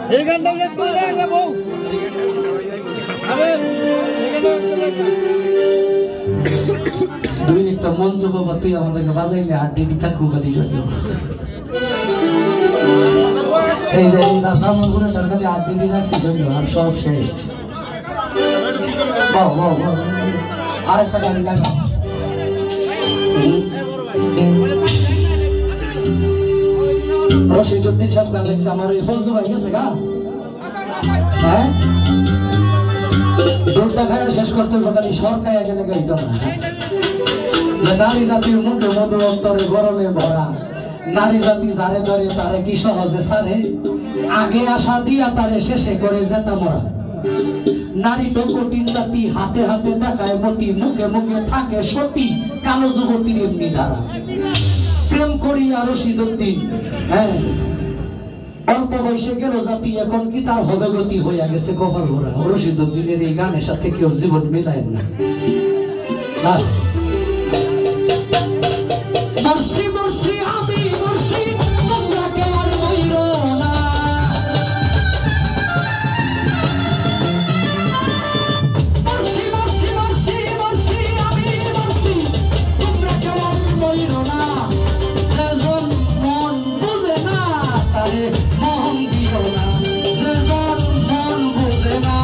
এই গানটা রেজ করে দেয় না বউ আরে এই গানটা দুই একটা মঞ্চ বাবা তুই আমাদেরকে বাজাইলে আর ডিটি থাকু খালি সত্যি এই যে রাস্তার ঘুরে তার কাছে আর ডিটি রাখছি জন্য আর সব শেষ বাহ বাহ বাহ আরেকটা গাড়ি লাগা রশিদুদ্দিন সাহেব গান লাগছে আমার ওই ফজলু ভাই গেছে গা হ্যাঁ দুধটা খায় শেষ করতে কথা নেই সরকার এখানে গাইতো না নারী জাতির মুখে মধু অন্তরে গরমে ভরা নারী জাতি যারে ধরে তারে কি সহজে ছাড়ে আগে আশা দিয়া তারে শেষে করে যেতা মরা নারী তো কঠিন জাতি হাতে হাতে দেখায় মতি মুখে মুখে থাকে সতী কালো যুবতীর এমনি ধারা প্রেম করি আর রশিদুদ্দিন হ্যাঁ অল্প বয়সে গেল জাতি এখন কি তার হবে গতি হইয়া গেছে কপাল ভরা রশিদুদ্দিনের এই গানের সাথে কেউ জীবন মিলায় না মরছি মরছি আমি মরছি তোমরা কেউ আর মইরো না মরছি মরছি মরছি মরছি আমি মরছি তোমরা কেউ আর মইরো না যেজন মন বুঝে না তারে মন দিও না যেজন মন বুঝে না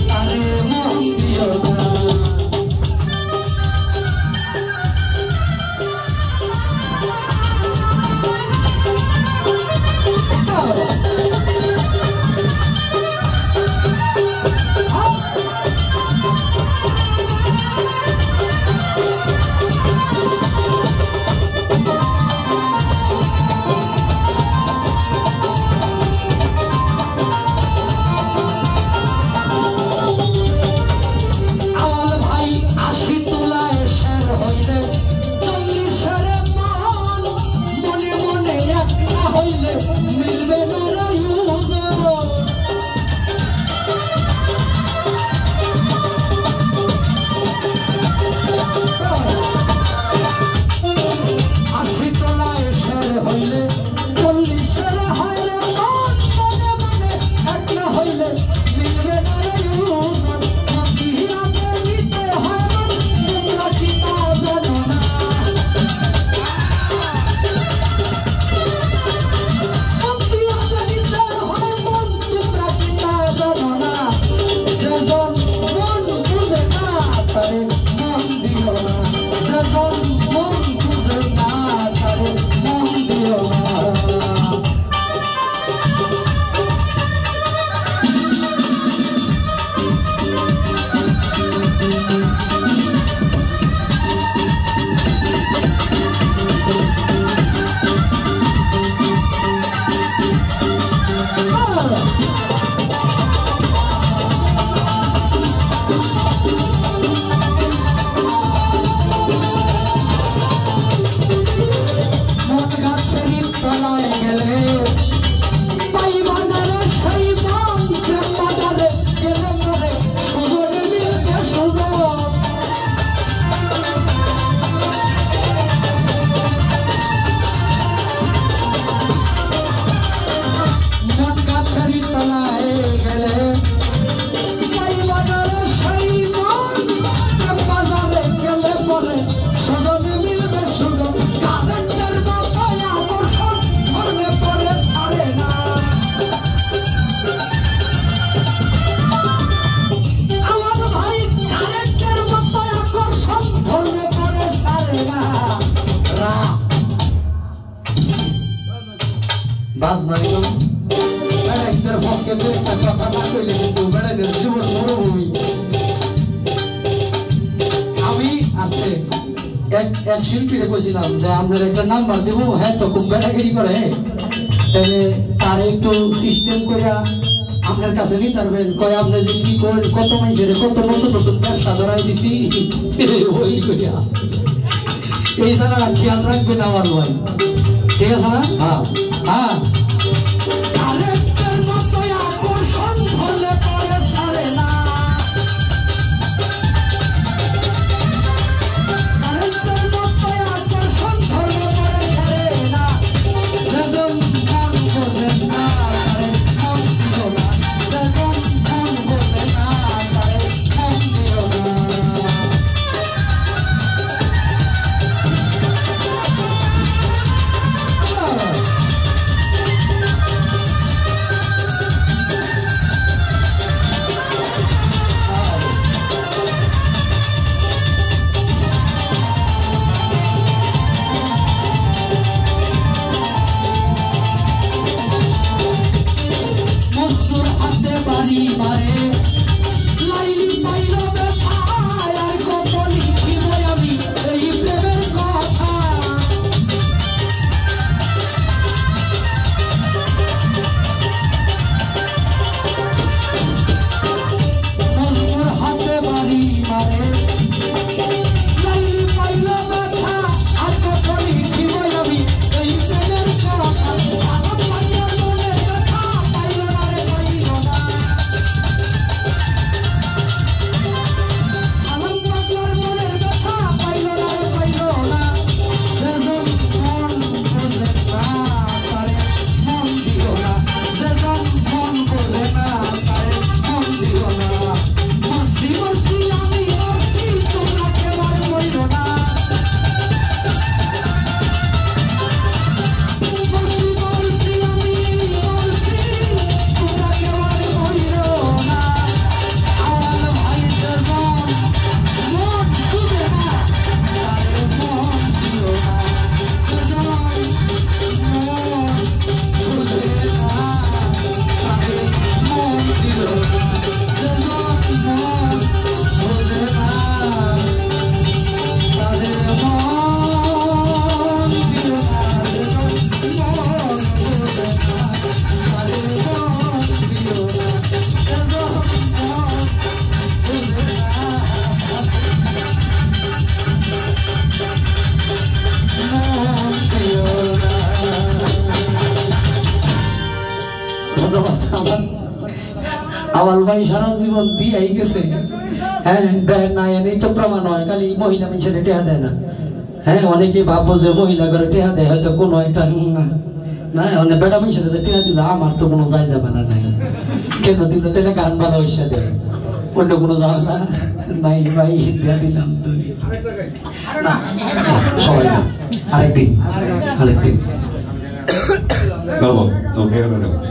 তারে মন দিও না এক শিল্পীরে কইছিলাম যে আমরা একটা নাম্বার দেব হ্যাঁ তো খুব বেড়াগিরি করে তাহলে তার একটু সিস্টেম করে আপনার কাছে নিতে পারবেন কয় আপনি যে কি করেন কত মানুষের কত নতুন নতুন ব্যবসা ধরাই দিছি ওই কইয়া এই ছাড়া খেয়াল রাখবেন আমার ভাই ঠিক আছে না হ্যাঁ হ্যাঁ আওয়াল ভাই সারা জীবন দিয়েই গেছে। হ্যাঁ দেয় না এনেই তো প্রমাণ হয়, খালি মহিলা মানুষের টেহা দেয় না। হ্যাঁ অনেকে ভাববো যে মহিলা করে টেহা দেয়, হয়তো কোনো একটা না অনেক বেটা মানুষের টেহা দিলে আমার তো কোনো যায় যাবে না নাই, কেন দিলে তাহলে গান ভালো হইসা দেয়, অন্য কোনো ঝামেলা নাই ভাই দিয়া দিলাম সবাই। আরেকদিন